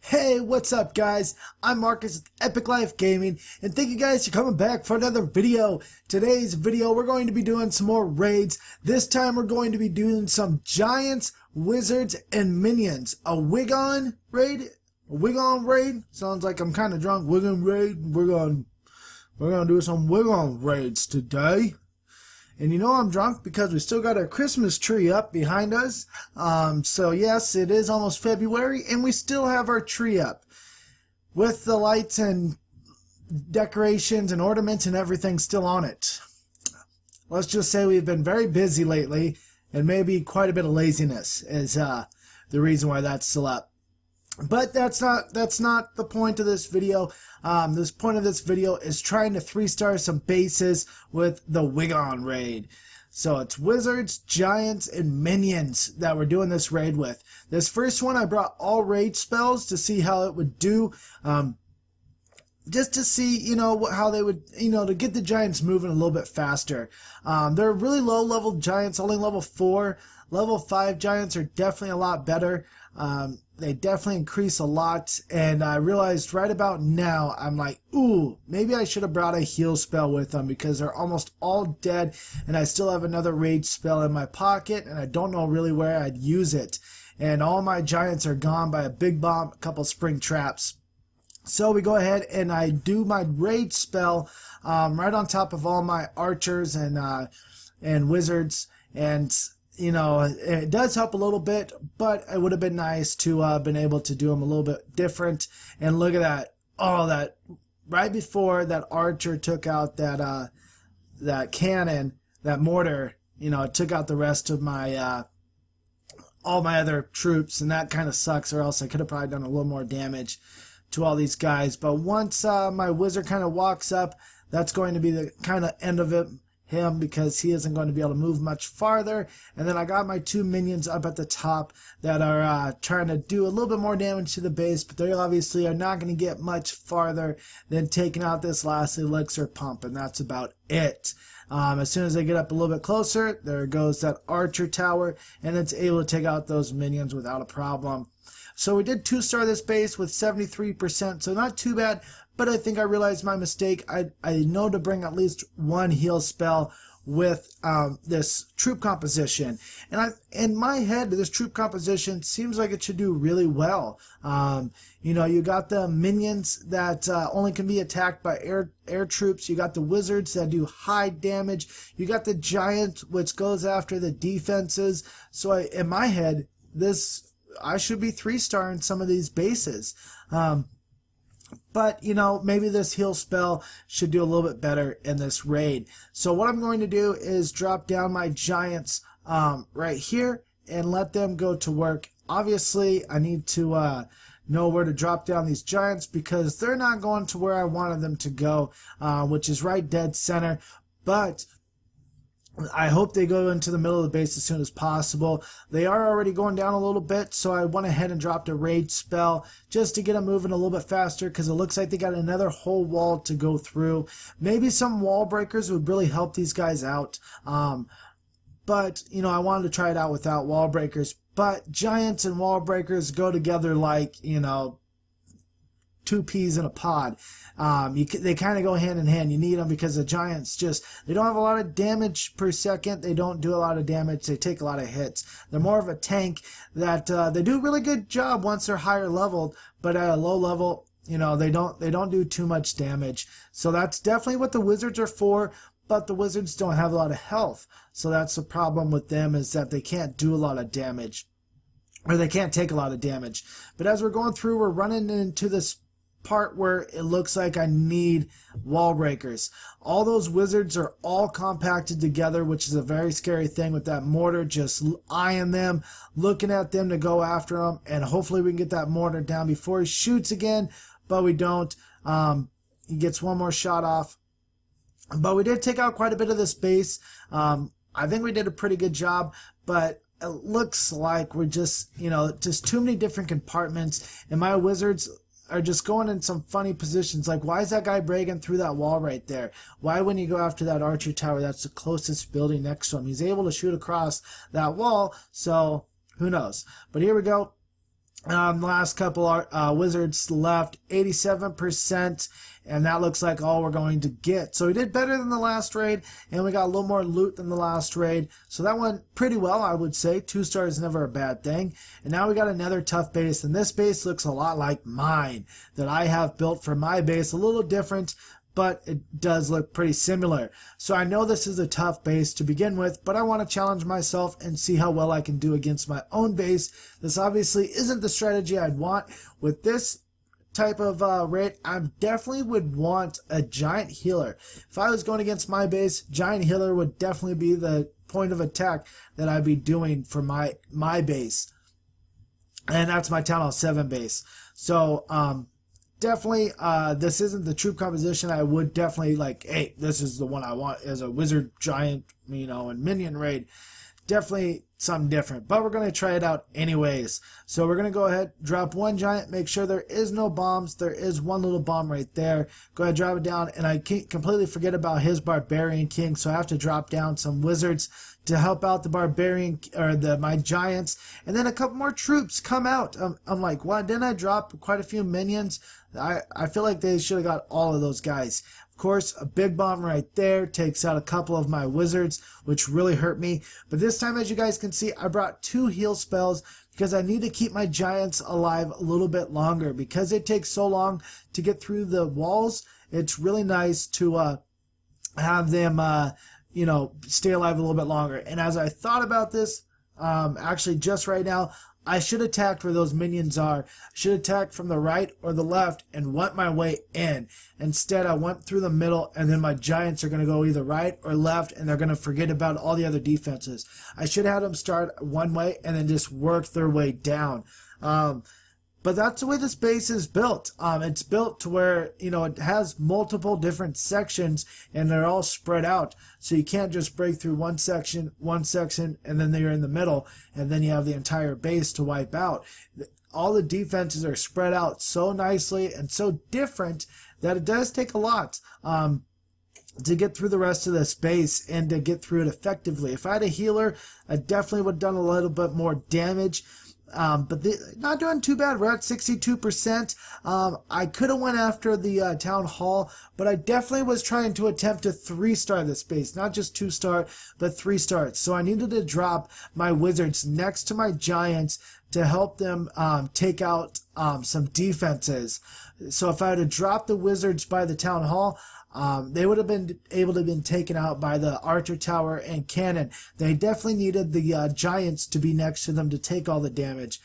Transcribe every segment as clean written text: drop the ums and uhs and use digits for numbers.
Hey, what's up guys? I'm Marcus with Epic Life Gaming, and thank you guys for coming back for another video. Today's video, we're going to be doing some more raids. This time we're going to be doing some giants, wizards, and minions. A WiGON raid? A WiGON raid? Sounds like I'm kind of drunk. WiGON raid? We're gonna do some WiGON raids today. And you know I'm drunk because we still got our Christmas tree up behind us. So yes, it is almost February and we still have our tree up. With the lights and decorations and ornaments and everything still on it. Let's just say we've been very busy lately, and maybe quite a bit of laziness is the reason why that's still up. But that's not the point of this video. This point of this video is trying to 3-star some bases with the WiGON raid. So it's wizards, giants, and minions that we're doing this raid with. This first one I brought all raid spells to see how it would do. Just to see, you know, how they would, you know, to get the giants moving a little bit faster. They're really low level giants, only level 4. Level 5 giants are definitely a lot better. They definitely increase a lot, and I realized right about now, I'm like, ooh, maybe I should have brought a heal spell with them because they're almost all dead, and I still have another rage spell in my pocket, and I don't know really where I'd use it. And all my giants are gone by a big bomb, a couple spring traps. So we go ahead and I do my rage spell right on top of all my archers and wizards, and you know, it does help a little bit, but it would have been nice to been able to do them a little bit different. And look at that! Oh, that right before that archer took out that that cannon, that mortar, you know, it took out the rest of my all my other troops, and that kind of sucks. Or else I could have probably done a little more damage to all these guys. But once my wizard kind of walks up, that's going to be the kind of end of him, because he isn't going to be able to move much farther. And then I got my 2 minions up at the top that are trying to do a little bit more damage to the base, but they obviously are not going to get much farther than taking out this last elixir pump, and that's about it. As soon as they get up a little bit closer, there goes that archer tower, and it's able to take out those minions without a problem. So we did 2-star this base with 73%, so not too bad. But I think I realized my mistake. I know to bring at least one heal spell with this troop composition. And in my head, this troop composition seems like it should do really well. You know, you got the minions that only can be attacked by air troops. You got the wizards that do high damage. You got the giant, which goes after the defenses. So in my head, I should be 3-star in some of these bases. But, you know, maybe this heal spell should do a little bit better in this raid. So what I'm going to do is drop down my giants right here and let them go to work. Obviously, I need to know where to drop down these giants because they're not going to where I wanted them to go, which is right dead center. But I hope they go into the middle of the base as soon as possible. They are already going down a little bit, so I went ahead and dropped a raid spell just to get them moving a little bit faster, because it looks like they got another whole wall to go through. Maybe some wall breakers would really help these guys out. But, you know, I wanted to try it out without wall breakers. But giants and wall breakers go together like, you know, 2 peas in a pod. They kind of go hand in hand. You need them because the giants they don't have a lot of damage per second. They don't do a lot of damage. They take a lot of hits. They're more of a tank that they do a really good job once they're higher leveled, but at a low level, you know, they don't do too much damage. So that's definitely what the wizards are for. But the wizards don't have a lot of health. So that's the problem with them, is that they can't do a lot of damage, or they can't take a lot of damage. But as we're going through, we're running into this part where it looks like I need wall breakers. All those wizards are all compacted together, which is a very scary thing with that mortar, just eyeing them, looking at them to go after them, and hopefully we can get that mortar down before he shoots again, but we don't. He gets one more shot off. But we did take out quite a bit of this base. I think we did a pretty good job, but it looks like we're just, you know, just too many different compartments, and my wizards are just going in some funny positions. Like, why is that guy breaking through that wall right there? Why wouldn't you go after that archer tower? That's the closest building next to him. He's able to shoot across that wall, so who knows? But here we go. Last couple wizards left, 87%, and that looks like all we're going to get. So we did better than the last raid, and we got a little more loot than the last raid. So that went pretty well, I would say. 2 stars is never a bad thing. And now we got another tough base, and this base looks a lot like mine that I have built for my base. A little different, but it does look pretty similar. So I know this is a tough base to begin with, but I want to challenge myself and see how well I can do against my own base. This obviously isn't the strategy I'd want. With this type of raid, I definitely would want a giant healer. If I was going against my base, giant healer would definitely be the point of attack that I'd be doing for my base. And that's my Town Hall 7 base. So, definitely, this isn't the troop composition. I would definitely like, hey, this is the one I want as a wizard, giant, you know, and minion raid. Definitely something different, but we're going to try it out anyways. So we're going to go ahead, drop 1 giant, make sure there is no bombs. There is 1 little bomb right there. Go ahead, drop it down, and I can't completely forget about his Barbarian King, so I have to drop down some wizards to help out the Barbarian, or my giants, and then a couple more troops come out. I'm like, what? Didn't I drop quite a few minions? I feel like they should have got all of those guys. Of course, a big bomb right there takes out a couple of my wizards, which really hurt me. But this time, as you guys can see, I brought 2 heal spells because I need to keep my giants alive a little bit longer. Because it takes so long to get through the walls, it's really nice to have them, you know, stay alive a little bit longer. And as I thought about this, actually just right now, I should attack where those minions are. I should attack from the right or the left and went my way in. Instead, I went through the middle, and then my giants are going to go either right or left, and they're going to forget about all the other defenses. I should have them start one way and then just work their way down. But that's the way this base is built. It's built to where, you know, it has multiple different sections, and they're all spread out. So you can't just break through one section, and then you're in the middle, and then you have the entire base to wipe out. All the defenses are spread out so nicely and so different that it does take a lot to get through the rest of this base and to get through it effectively. If I had a healer, I definitely would have done a little bit more damage. But not doing too bad. We're at 62%. I could have went after the town hall, but I definitely was trying to attempt to 3-star this base, not just 2-star, but 3-star. So I needed to drop my wizards next to my giants to help them take out some defenses. So if I had to drop the wizards by the town hall, they would have been able to have been taken out by the Archer Tower and Cannon. They definitely needed the giants to be next to them to take all the damage.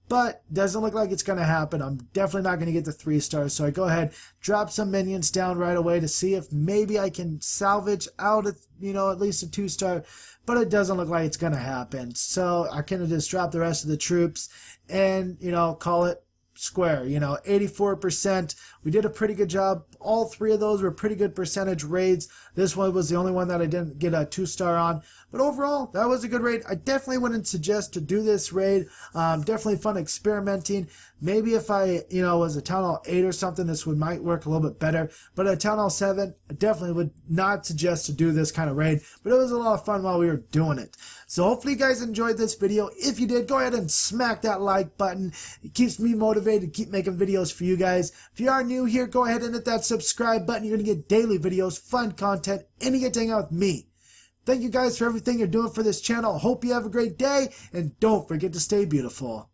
But doesn't look like it's going to happen. I'm definitely not going to get the 3 stars. So I go ahead, drop some minions down right away to see if maybe I can salvage out, you know, at least a 2-star. But it doesn't look like it's going to happen. So I kind of just drop the rest of the troops and, you know, call it square. You know, 84%. We did a pretty good job. All 3 of those were pretty good percentage raids. This one was the only one that I didn't get a 2-star on. But overall, that was a good raid. I definitely wouldn't suggest to do this raid. Definitely fun experimenting. Maybe if I, you know, was a Town Hall 8 or something, this might work a little bit better. But at Town Hall 7, I definitely would not suggest to do this kind of raid. But it was a lot of fun while we were doing it. So hopefully you guys enjoyed this video. If you did, go ahead and smack that like button. It keeps me motivated to keep making videos for you guys. If you are new here, go ahead and hit that subscribe button. You're going to get daily videos, fun content, and you get to hang out with me. Thank you guys for everything you're doing for this channel. Hope you have a great day, and don't forget to stay beautiful.